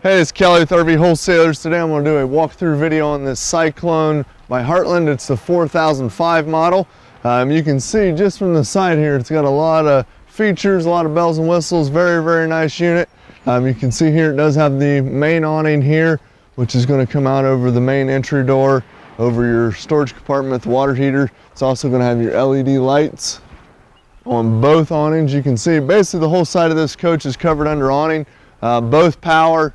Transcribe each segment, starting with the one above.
Hey, it's Kelly with RV Wholesalers. Today I'm going to do a walkthrough video on this Cyclone by Heartland. It's the 4005 model. You can see just from the side here, it's got a lot of features, a lot of bells and whistles. Very nice unit. You can see here it does have the main awning here, which is going to come out over the main entry door, over your storage compartment with the water heater. It's also going to have your LED lights on both awnings. You can see basically the whole side of this coach is covered under awning. Both power.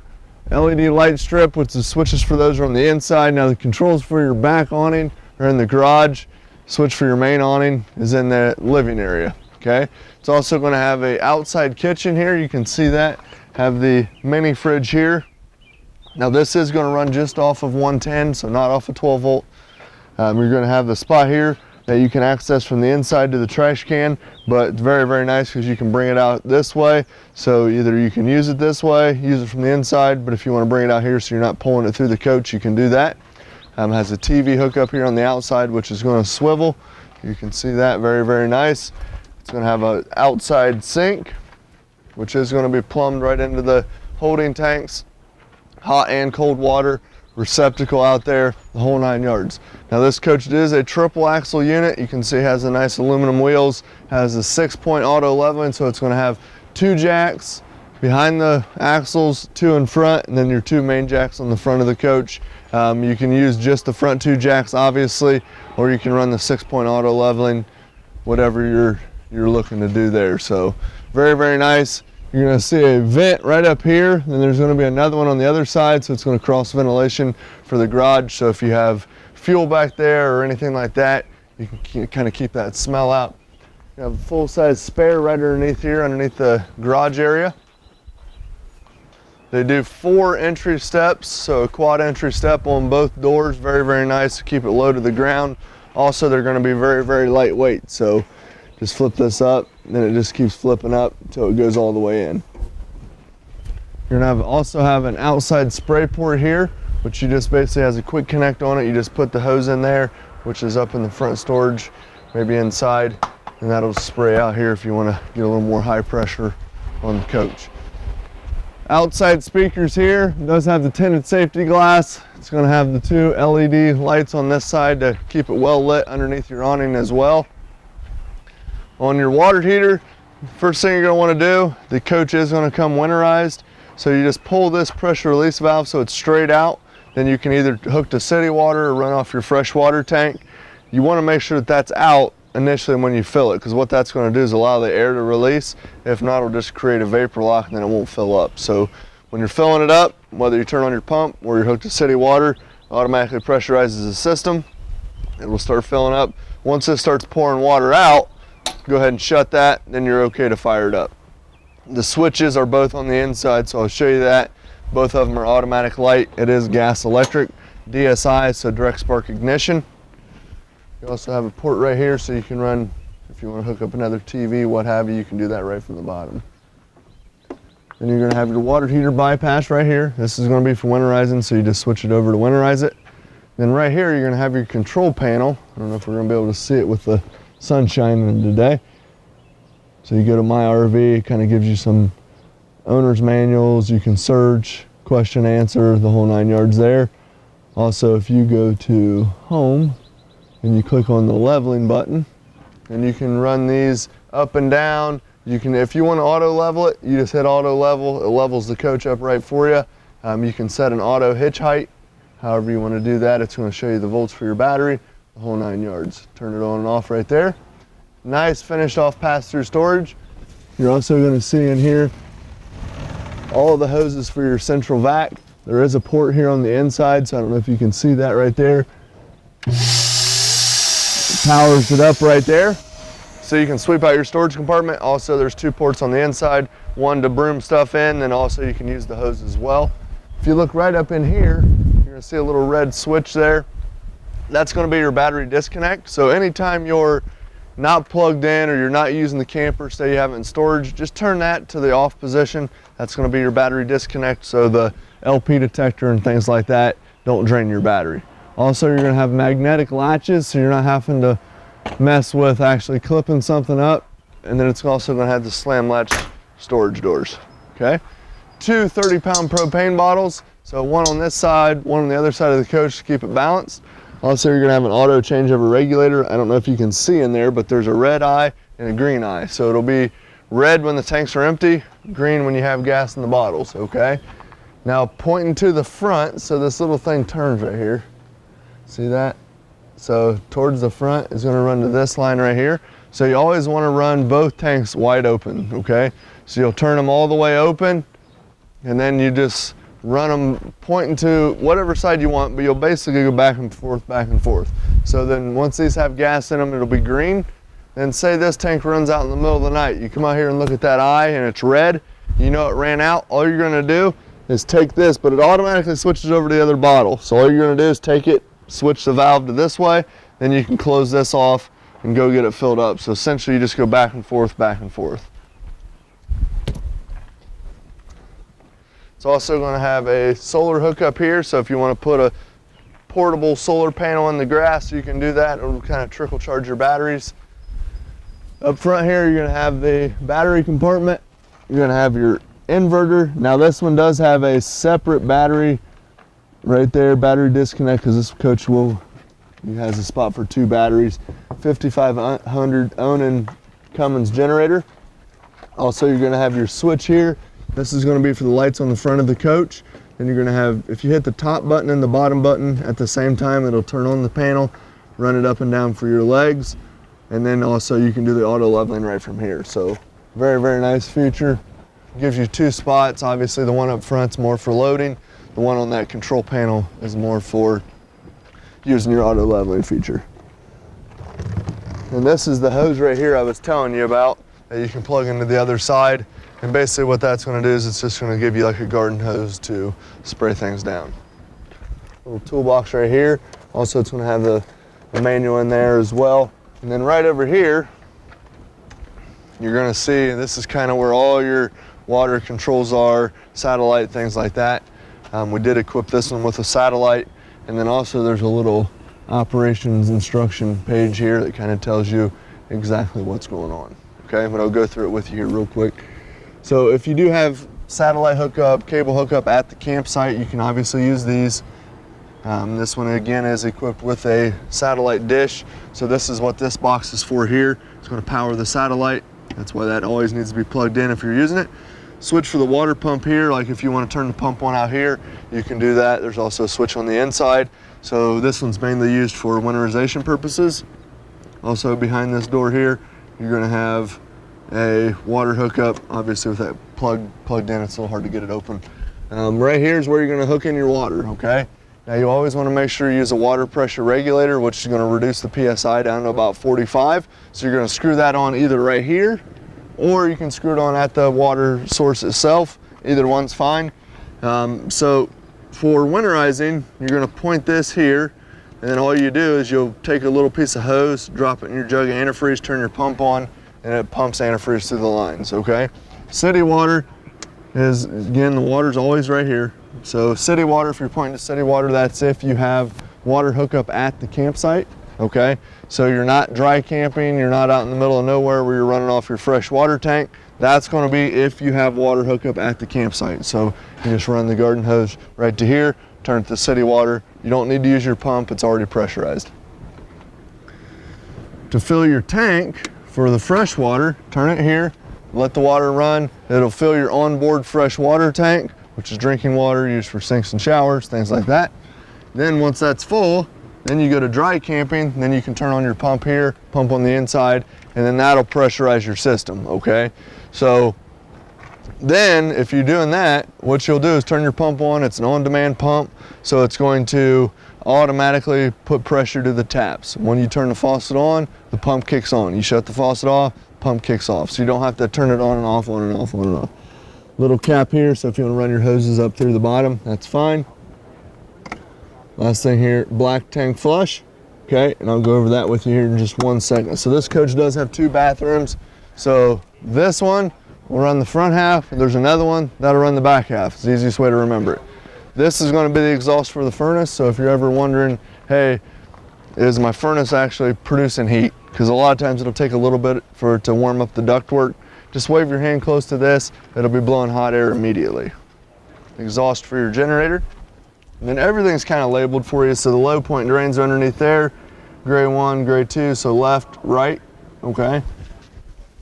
LED light strip, which the switches for those are on the inside. Now the controls for your back awning are in the garage. Switch for your main awning is in the living area, okay? It's also going to have a outside kitchen here. You can see that. Have the mini fridge here. Now this is going to run just off of 110, so not off of 12 volt. You're going to have the spot here that you can access from the inside to the trash can, but it's very nice because you can bring it out this way. So either you can use it this way, use it from the inside, but if you want to bring it out here so you're not pulling it through the coach, you can do that. Has a TV hookup here on the outside, which is going to swivel. You can see that, very nice. It's going to have an outside sink, which is going to be plumbed right into the holding tanks, hot and cold water receptacle out there, the whole 9 yards. Now this coach is a triple axle unit. You can see it has a nice aluminum wheels, has a 6-point auto leveling, so it's going to have 2 jacks behind the axles, 2 in front, and then your 2 main jacks on the front of the coach. You can use just the front 2 jacks obviously, or you can run the 6-point auto leveling, whatever you're looking to do there. So very nice. You're going to see a vent right up here, and there's going to be another one on the other side, so it's going to cross ventilation for the garage. So if you have fuel back there or anything like that, you can kind of keep that smell out. You have a full-size spare right underneath here, underneath the garage area. They do 4 entry steps, so a quad entry step on both doors. Very nice to keep it low to the ground. Also, they're going to be very lightweight, so just flip this up, and then it just keeps flipping up until it goes all the way in. You're going to also have an outside spray port here, which you just basically has a quick connect on it. You just put the hose in there, which is up in the front storage, maybe inside, and that'll spray out here if you want to get a little more high pressure on the coach. Outside speakers here, it does have the tinted safety glass. It's going to have the 2 LED lights on this side to keep it well lit underneath your awning as well. On your water heater, first thing you're going to want to do, the coach is going to come winterized. So you just pull this pressure release valve so it's straight out. Then you can either hook to city water or run off your fresh water tank. You want to make sure that that's out initially when you fill it, because what that's going to do is allow the air to release. If not, it'll just create a vapor lock and then it won't fill up. So when you're filling it up, whether you turn on your pump or you're hooked to city water, it automatically pressurizes the system. It will start filling up. Once it starts pouring water out, go ahead and shut that, then you're okay to fire it up. The switches are both on the inside, so I'll show you that. Both of them are automatic light. It is gas electric, DSI, so direct spark ignition. You also have a port right here so you can run, if you want to hook up another TV, what have you, you can do that right from the bottom. Then you're going to have your water heater bypass right here. This is going to be for winterizing, so you just switch it over to winterize it. Then right here you're going to have your control panel. I don't know if we're going to be able to see it with the sunshine today. So you go to My RV, it kind of gives you some owner's manuals. You can search, question, answer, the whole 9 yards there. Also, if you go to home and you click on the leveling button, and you can run these up and down. You can, if you want to auto level it, you just hit auto level. It levels the coach up right for you. You can set an auto hitch height. However you want to do that, it's going to show you the volts for your battery, the whole 9 yards. Turn it on and off right there. Nice finished off pass-through storage. You're also going to see in here all of the hoses for your central vac. There is a port here on the inside, so I don't know if you can see that right there. It powers it up right there. So you can sweep out your storage compartment. Also, there's 2 ports on the inside, one to broom stuff in, and also you can use the hose as well. If you look right up in here, you're going to see a little red switch there. That's going to be your battery disconnect. So anytime you're not plugged in or you're not using the camper, say you have it in storage, just turn that to the off position. That's going to be your battery disconnect, so the LP detector and things like that don't drain your battery. Also, you're going to have magnetic latches, so you're not having to mess with actually clipping something up. And then it's also going to have the slam latch storage doors. Okay, two 30-pound propane bottles. So one on this side, one on the other side of the coach to keep it balanced. Also, you're gonna have an auto changeover regulator. I don't know if you can see in there, but there's a red eye and a green eye. So it'll be red when the tanks are empty, green when you have gas in the bottles, okay? Now pointing to the front, so this little thing turns right here. See that? So towards the front is gonna run to this line right here. So you always wanna run both tanks wide open, okay? So you'll turn them all the way open, and then you just run them pointing to whatever side you want, but you'll basically go back and forth, back and forth. So then once these have gas in them, it'll be green. Then say this tank runs out in the middle of the night. You come out here and look at that eye and it's red, you know it ran out. All you're gonna do is take this, but it automatically switches over to the other bottle. So all you're gonna do is take it, switch the valve to this way, then you can close this off and go get it filled up. So essentially you just go back and forth, back and forth. It's also going to have a solar hookup here, so if you want to put a portable solar panel in the grass, you can do that. It'll kind of trickle charge your batteries. Up front here, you're going to have the battery compartment. You're going to have your inverter. Now this one does have a separate battery right there, battery disconnect, because this coach has a spot for two batteries. 5500 Onan Cummins generator. Also, you're going to have your switch here. This is going to be for the lights on the front of the coach. Then you're going to have, if you hit the top button and the bottom button at the same time, it'll turn on the panel, run it up and down for your legs. And then also you can do the auto leveling right from here. So very, very nice feature. Gives you two spots. Obviously the one up front's more for loading. The one on that control panel is more for using your auto leveling feature. And this is the hose right here I was telling you about that you can plug into the other side. And basically what that's going to do is it's just going to give you like a garden hose to spray things down. Little toolbox right here. Also it's going to have the manual in there as well. And then right over here, you're going to see, this is kind of where all your water controls are, satellite, things like that. We did equip this one with a satellite. And then also there's a little operations instruction page here that kind of tells you exactly what's going on. Okay, but I'll go through it with you here real quick. So if you do have satellite hookup, cable hookup at the campsite, you can obviously use these. This one again is equipped with a satellite dish. So this is what this box is for here. It's going to power the satellite. That's why that always needs to be plugged in if you're using it. Switch for the water pump here, like if you want to turn the pump on out here, you can do that. There's also a switch on the inside. So this one's mainly used for winterization purposes. Also behind this door here, you're going to have a water hookup. Obviously with that plugged in, it's a little hard to get it open. Right here is where you're going to hook in your water, okay? Now you always want to make sure you use a water pressure regulator, which is going to reduce the PSI down to about 45. So you're going to screw that on either right here, or you can screw it on at the water source itself. Either one's fine. So for winterizing, you're going to point this here, and then all you do is you'll take a little piece of hose, drop it in your jug of antifreeze, turn your pump on, and it pumps antifreeze through the lines, okay? City water is, again, the water's always right here. So city water, if you're pointing to city water, that's if you have water hookup at the campsite, okay? So you're not dry camping, you're not out in the middle of nowhere where you're running off your fresh water tank. That's gonna be if you have water hookup at the campsite. So you just run the garden hose right to here, turn it to city water. You don't need to use your pump, it's already pressurized. To fill your tank, for the fresh water, turn it here, let the water run. It'll fill your onboard fresh water tank, which is drinking water used for sinks and showers, things like that. Then once that's full, then you go to dry camping, then you can turn on your pump here, pump on the inside, and then that'll pressurize your system, okay? So then if you're doing that, what you'll do is turn your pump on. It's an on-demand pump, so it's going to automatically put pressure to the taps. When you turn the faucet on, the pump kicks on. You shut the faucet off, pump kicks off. So you don't have to turn it on and off, on and off, on and off. Little cap here, so if you want to run your hoses up through the bottom, that's fine. Last thing here, black tank flush. Okay, and I'll go over that with you here in just 1 second. So this coach does have two bathrooms. So this one will run the front half, and there's another one that'll run the back half. It's the easiest way to remember it. This is going to be the exhaust for the furnace. So if you're ever wondering, hey, is my furnace actually producing heat? Because a lot of times it'll take a little bit for it to warm up the ductwork. Just wave your hand close to this, it'll be blowing hot air immediately. exhaust for your generator. And then everything's kind of labeled for you. So the low point drains are underneath there. Gray 1, gray 2, so left, right, okay?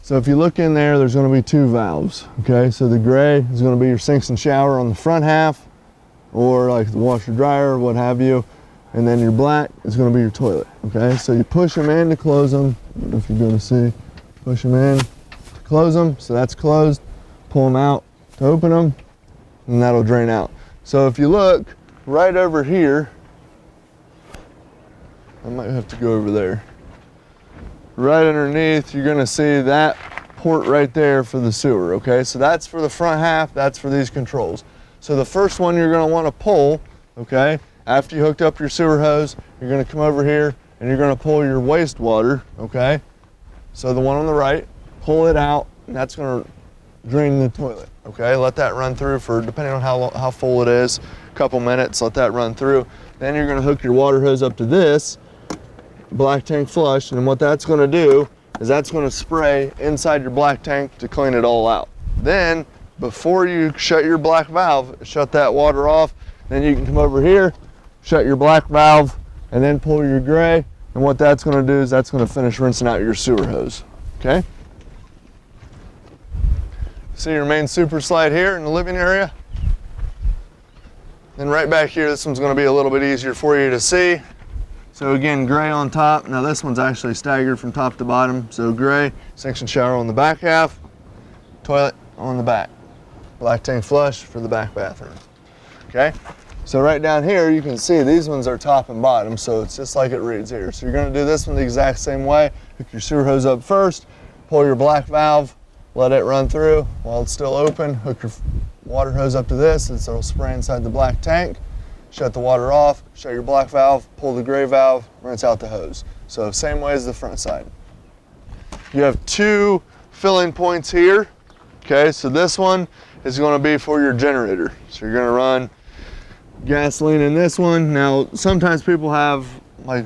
So if you look in there, there's gonna be 2 valves, okay? So the gray is gonna be your sinks and shower on the front half, or like the washer dryer or what have you. And then your black is gonna be your toilet, okay? So you push them in to close them. I don't know if you're gonna see, push them in to close them. So that's closed, pull them out to open them, and that'll drain out. So if you look right over here, I might have to go over there. Right underneath, you're gonna see that port right there for the sewer, okay? So that's for the front half, that's for these controls. So the first one you're gonna wanna pull, okay? After you hooked up your sewer hose, you're gonna come over here and you're gonna pull your wastewater, okay? So the one on the right, pull it out, and that's gonna drain the toilet, okay? Let that run through for, depending on how full it is, a couple minutes, let that run through. Then you're gonna hook your water hose up to this black tank flush, and what that's gonna do is that's gonna spray inside your black tank to clean it all out. Then, before you shut your black valve, shut that water off, then you can come over here, shut your black valve, and then pull your gray, and what that's gonna do is that's gonna finish rinsing out your sewer hose, okay? See your main super slide here in the living area. Then right back here, this one's gonna be a little bit easier for you to see. So again, gray on top. Now this one's actually staggered from top to bottom. So gray, sinks and shower on the back half, toilet on the back. Black tank flush for the back bathroom, okay? So right down here, you can see these ones are top and bottom, so it's just like it reads here. So you're gonna do this one the exact same way. Hook your sewer hose up first, pull your black valve, let it run through while it's still open. Hook your water hose up to this, and so it'll spray inside the black tank. Shut the water off, shut your black valve, pull the gray valve, rinse out the hose. So same way as the front side. You have 2 filling points here. Okay, so this one is gonna be for your generator. So you're gonna run gasoline in this one. Now, sometimes people have like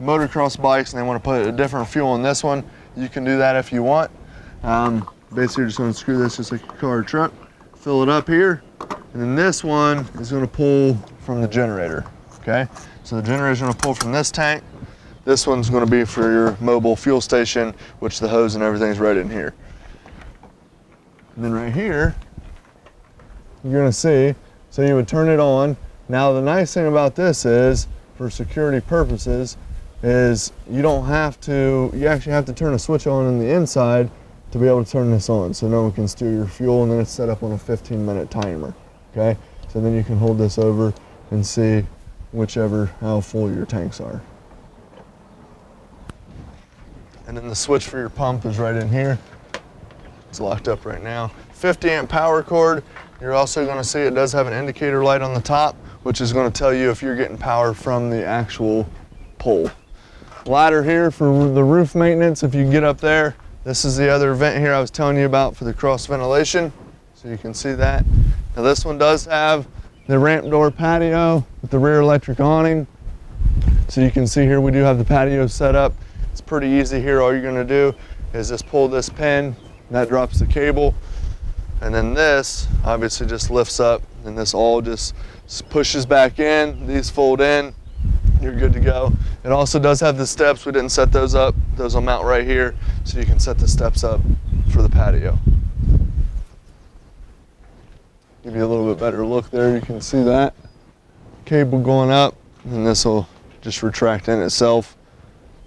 motocross bikes and they wanna put a different fuel in this one. You can do that if you want. Basically, you're just gonna screw this just like a car or truck, fill it up here, and then this one is gonna pull from the generator, okay? So the generator's gonna pull from this tank. This one's gonna be for your mobile fuel station, which the hose and everything's right in here. And then right here, you're gonna see, so you would turn it on. Now the nice thing about this is, for security purposes, is you don't have to, you actually have to turn a switch on the inside to be able to turn this on, so no one can steal your fuel, and then it's set up on a 15-minute timer, okay? So then you can hold this over and see how full your tanks are. And then the switch for your pump is right in here. It's locked up right now. 50 amp power cord. You're also gonna see it does have an indicator light on the top, which is gonna tell you if you're getting power from the actual pole. Ladder here for the roof maintenance, if you can get up there. This is the other vent here I was telling you about for the cross ventilation, so you can see that. Now this one does have the ramp door patio with the rear electric awning. So you can see here we do have the patio set up. It's pretty easy here. All you're gonna do is just pull this pin, that drops the cable, and then this obviously just lifts up, and this all just pushes back in. These fold in, you're good to go. It also does have the steps. We didn't set those up. Those will mount right here, so you can set the steps up for the patio. Give you a little bit better look there. You can see that cable going up, and this will just retract in itself.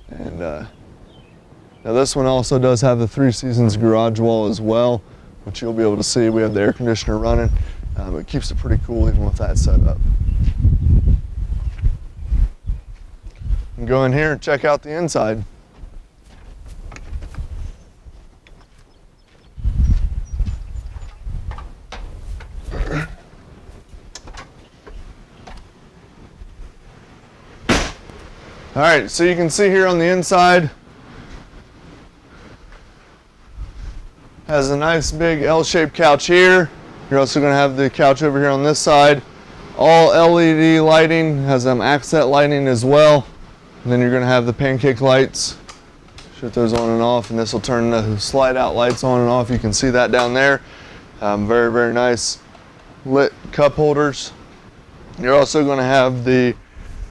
And now this one also does have the 3 Seasons garage wall as well, which you'll be able to see. We have the air conditioner running. It keeps it pretty cool even with that set up. And go in here and check out the inside. All right, so you can see here on the inside, has a nice big L-shaped couch here. You're also gonna have the couch over here on this side. All LED lighting, has accent lighting as well. And then you're gonna have the pancake lights. Shut those on and off, and this will turn the slide out lights on and off. You can see that down there. Very, very nice. lit cup holders. You're also going to have the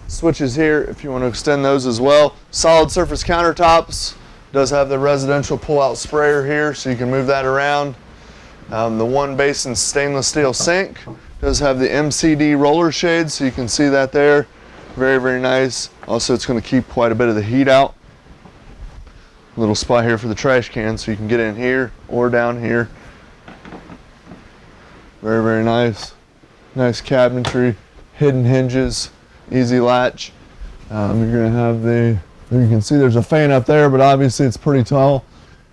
switches here if you want to extend those as well. Solid surface countertops. Does have the residential pull-out sprayer here, so you can move that around. The one basin stainless steel sink does have the MCD roller shades, so you can see that there. Very, very nice. Also, it's going to keep quite a bit of the heat out. Little spot here for the trash can, so you can get in here or down here. Very, very nice. Nice cabinetry, hidden hinges, easy latch. You're going to have you can see there's a fan up there, but obviously it's pretty tall.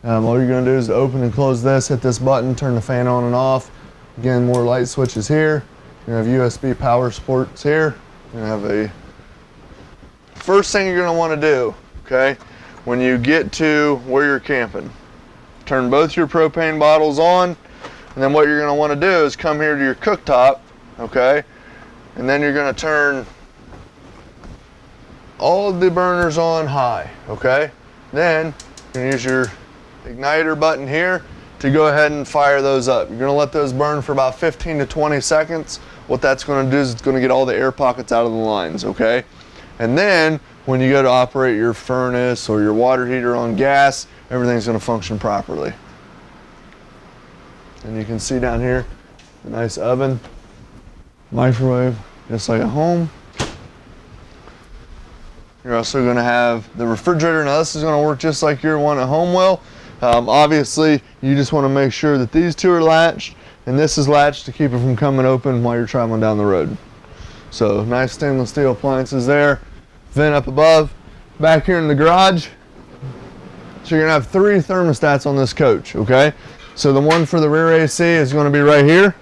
All you're going to do is open and close this, hit this button, turn the fan on and off. Again, more light switches here. You're going to have USB power ports here. You're going to have first thing you're going to want to do, okay, when you get to where you're camping, turn both your propane bottles on, and then what you're going to want to do is come here to your cooktop, okay, and then you're going to turn all of the burners on high, okay? Then you're going to use your igniter button here to go ahead and fire those up. You're going to let those burn for about 15 to 20 seconds. What that's going to do is it's going to get all the air pockets out of the lines, okay? And then when you go to operate your furnace or your water heater on gas, everything's going to function properly. And you can see down here the nice oven, microwave, just like at home. You're also going to have the refrigerator. Now this is going to work just like your one at home will. Obviously, you just want to make sure that these two are latched and this is latched to keep it from coming open while you're traveling down the road. So nice stainless steel appliances there. Vent up above. Back here in the garage, so you're going to have 3 thermostats on this coach, okay? So the one for the rear AC is going to be right here.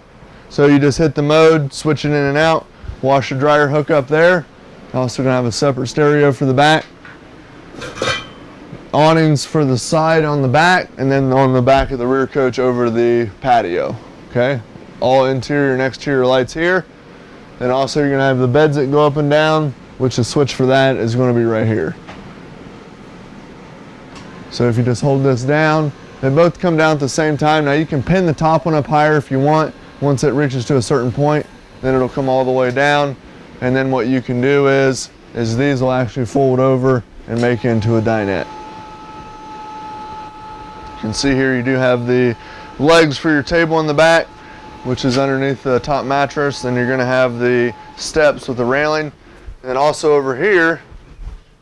So you just hit the mode, switch it in and out. Washer dryer hook up there. Also going to have a separate stereo for the back. Awnings for the side on the back, and then on the back of the rear coach over the patio. Okay, all interior and exterior lights here. Then also you're going to have the beds that go up and down, which the switch for that is going to be right here. So if you just hold this down, they both come down at the same time. Now you can pin the top one up higher if you want. Once it reaches to a certain point, then it'll come all the way down. And then what you can do is these will actually fold over and make into a dinette. You can see here you do have the legs for your table in the back, which is underneath the top mattress. Then you're going to have the steps with the railing. And then also over here,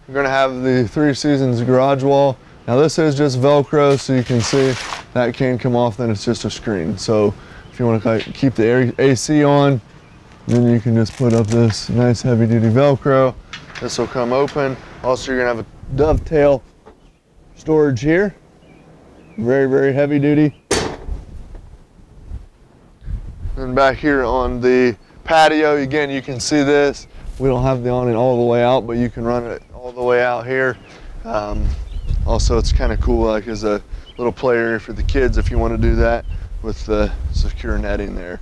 you're going to have the 3 Seasons garage wall. Now this is just Velcro, so you can see that can come off, then it's just a screen. So if you want to keep the AC on, then you can just put up this nice heavy duty Velcro. This will come open. Also, you're going to have a dovetail storage here. Very, very heavy duty. And back here on the patio, again, you can see this. We don't have the awning all the way out, but you can run it all the way out here. Also, it's kind of cool, like as a little play area for the kids if you want to do that with the secure netting there.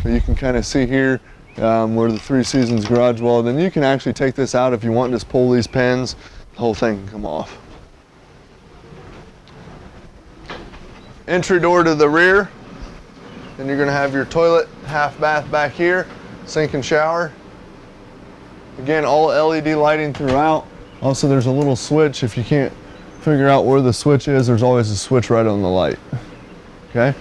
So you can kind of see here where the 3 Seasons garage wall. Then you can actually take this out if you want, just pull these pins, the whole thing can come off. Entry door to the rear. Then you're going to have your toilet, half bath back here, sink and shower. Again, all LED lighting throughout. Also, there's a little switch. If you can't figure out where the switch is, there's always a switch right on the light. Okay?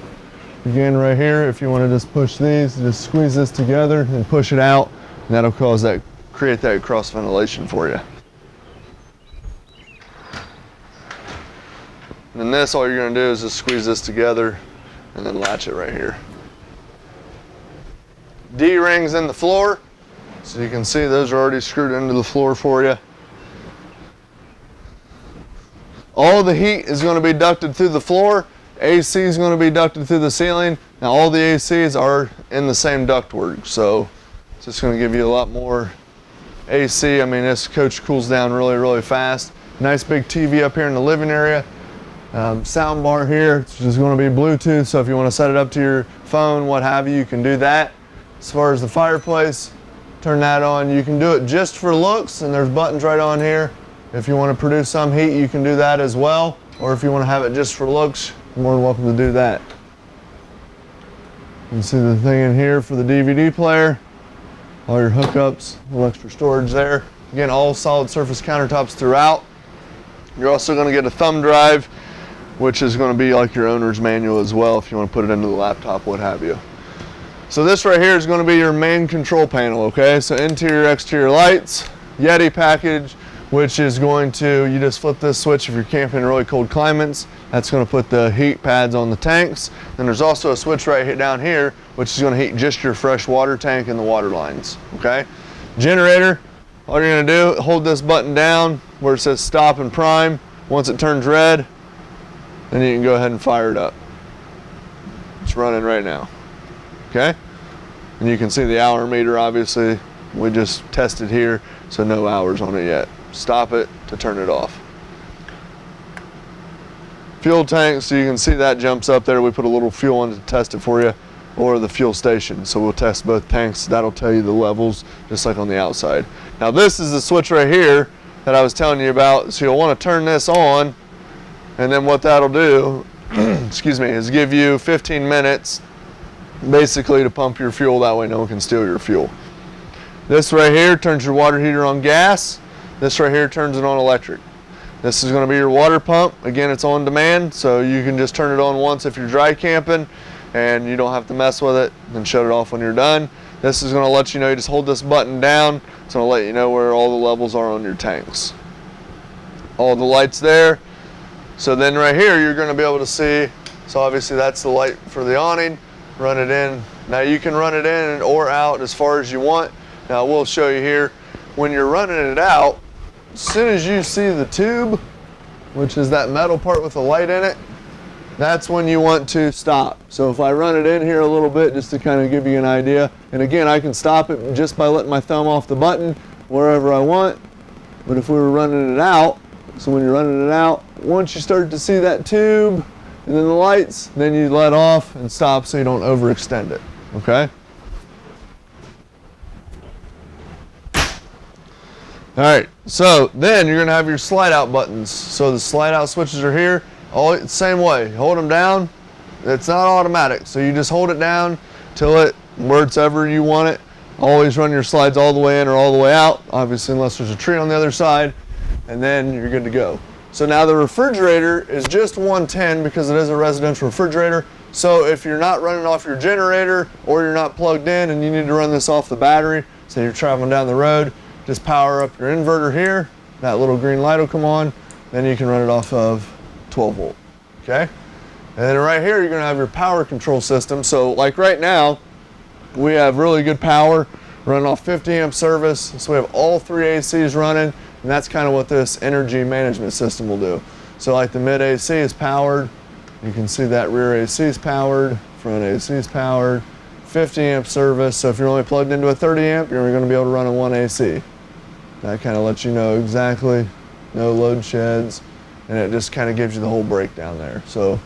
Again, right here, if you want to just push these, just squeeze this together and push it out, and that'll create that cross ventilation for you. And then this, all you're going to do is just squeeze this together and then latch it right here. D-rings in the floor, so you can see those are already screwed into the floor for you. All the heat is going to be ducted through the floor. AC is going to be ducted through the ceiling. Now all the ACs are in the same ductwork, so it's just going to give you a lot more AC. I mean, this coach cools down really, really fast. Nice big TV up here in the living area. Sound bar here, it's just going to be Bluetooth, so if you want to set it up to your phone, what have you, you can do that. As far as the fireplace, turn that on. You can do it just for looks, and there's buttons right on here. If you want to produce some heat, you can do that as well. Or if you want to have it just for looks, you're more than welcome to do that. You can see the thing in here for the DVD player, all your hookups, a little extra storage there. Again, all solid surface countertops throughout. You're also going to get a thumb drive, which is going to be like your owner's manual as well if you want to put it into the laptop, what have you. So this right here is going to be your main control panel, okay? So interior, exterior lights, Yeti package, which is going to, you just flip this switch if you're camping in really cold climates. That's going to put the heat pads on the tanks. Then there's also a switch right down here, which is going to heat just your fresh water tank and the water lines, okay? Generator, all you're going to do, hold this button down where it says stop and prime. Once it turns red, then you can go ahead and fire it up. It's running right now, okay? And you can see the hour meter, obviously. We just tested here, so no hours on it yet. Stop it to turn it off. Fuel tank, so you can see that jumps up there. We put a little fuel in to test it for you, or the fuel station. So we'll test both tanks. That'll tell you the levels, just like on the outside. Now this is the switch right here that I was telling you about. So you'll want to turn this on, and then what that'll do, excuse me, is give you 15 minutes basically to pump your fuel. That way no one can steal your fuel. This right here turns your water heater on gas. This right here turns it on electric. This is going to be your water pump. Again, it's on demand, so you can just turn it on once if you're dry camping and you don't have to mess with it, then shut it off when you're done. This is going to let you know, you just hold this button down. It's going to let you know where all the levels are on your tanks. All the lights there. So then right here, you're going to be able to see, so obviously that's the light for the awning. Run it in. Now you can run it in or out as far as you want. Now we'll show you here, when you're running it out, as soon as you see the tube, which is that metal part with the light in it, that's when you want to stop. So if I run it in here a little bit just to kind of give you an idea, and again I can stop it just by letting my thumb off the button wherever I want, but if we were running it out, so when you're running it out, once you start to see that tube and then the lights, then you let off and stop so you don't overextend it, okay? All right, so then you're gonna have your slide out buttons. So the slide out switches are here, all the same way. Hold them down, it's not automatic. So you just hold it down till it, wherever you want it. Always run your slides all the way in or all the way out, obviously unless there's a tree on the other side, and then you're good to go. So now the refrigerator is just 110 because it is a residential refrigerator. So if you're not running off your generator or you're not plugged in and you need to run this off the battery, say you're traveling down the road, just power up your inverter here, that little green light will come on, then you can run it off of 12 volt, okay? And then right here, you're gonna have your power control system. So like right now, we have really good power, running off 50 amp service. So we have all 3 ACs running, and that's kind of what this energy management system will do. So like the mid AC is powered, you can see that rear AC is powered, front AC is powered, 50 amp service. So if you're only plugged into a 30 amp, you're gonna be able to run on 1 AC. That kind of lets you know exactly, no load sheds, and it just kind of gives you the whole breakdown there. So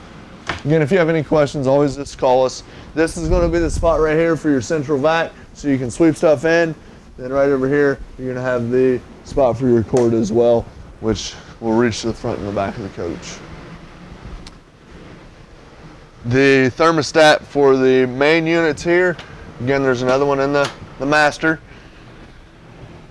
again, if you have any questions, always just call us. This is going to be the spot right here for your central vac, so you can sweep stuff in. Then right over here, you're going to have the spot for your cord as well, which will reach to the front and the back of the coach. The thermostat for the main units here, again, there's another one in the master.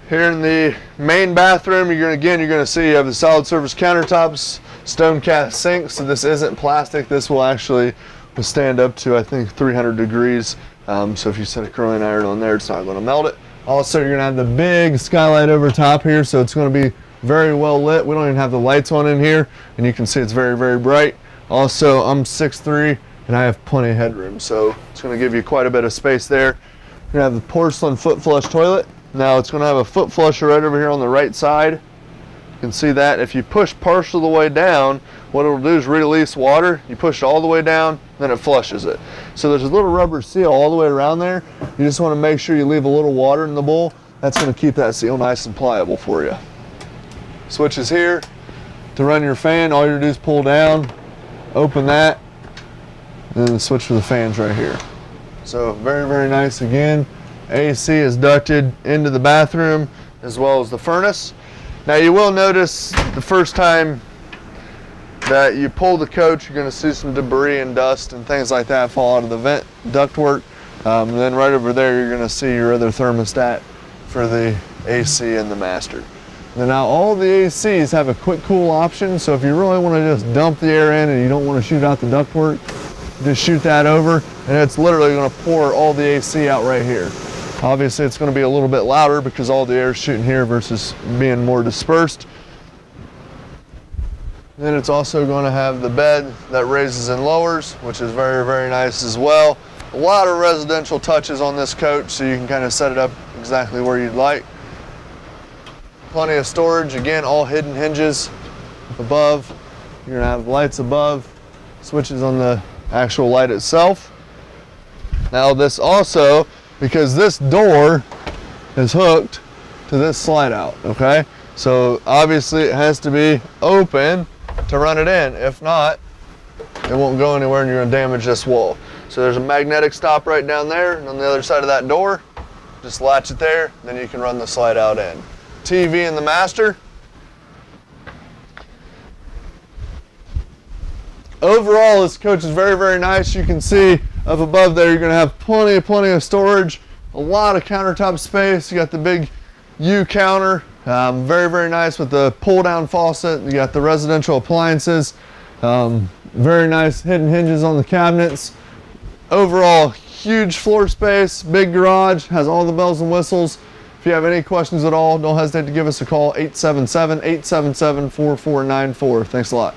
Here in the main bathroom, you're going to see you have the solid surface countertops, stone cast sink. So this isn't plastic. This will actually stand up to, I think, 300 degrees. So if you set a curling iron on there, it's not going to melt it. Also, you're going to have the big skylight over top here, so it's going to be very well lit. We don't even have the lights on in here, and you can see it's very, very bright. Also, I'm 6'3", and I have plenty of headroom, so it's going to give you quite a bit of space there. You're going to have the porcelain foot flush toilet. Now it's going to have a foot flusher right over here on the right side. You can see that. If you push partial the way down, what it'll do is release water. You push it all the way down, then it flushes it. So there's a little rubber seal all the way around there. You just want to make sure you leave a little water in the bowl. That's going to keep that seal nice and pliable for you. Switches here. To run your fan, all you do is pull down, open that, and then the switch for the fans right here. So very, very nice again. AC is ducted into the bathroom as well as the furnace. Now you will notice the first time that you pull the coach, you're going to see some debris and dust and things like that fall out of the vent ductwork. And then right over there, you're going to see your other thermostat for the AC in the master. And now all the ACs have a quick cool option, so if you really want to just dump the air in and you don't want to shoot out the ductwork, just shoot that over, and it's literally going to pour all the AC out right here. Obviously, it's going to be a little bit louder because all the air is shooting here versus being more dispersed. Then it's also going to have the bed that raises and lowers, which is very, very nice as well. A lot of residential touches on this coach, so you can kind of set it up exactly where you'd like. Plenty of storage, again, all hidden hinges above. You're gonna have lights above, switches on the actual light itself. Now this also, because this door is hooked to this slide out, okay? So obviously it has to be open to run it in. If not, it won't go anywhere and you're gonna damage this wall. So there's a magnetic stop right down there, and on the other side of that door, just latch it there, then you can run the slide out in. TV in the master. Overall, this coach is very, very nice. You can see up above there, you're gonna have plenty of storage, a lot of countertop space. You got the big U counter, very, very nice with the pull down faucet. You got the residential appliances, very nice hidden hinges on the cabinets. Overall, huge floor space, big garage, has all the bells and whistles. If you have any questions at all, don't hesitate to give us a call, 877-877-4494. Thanks a lot.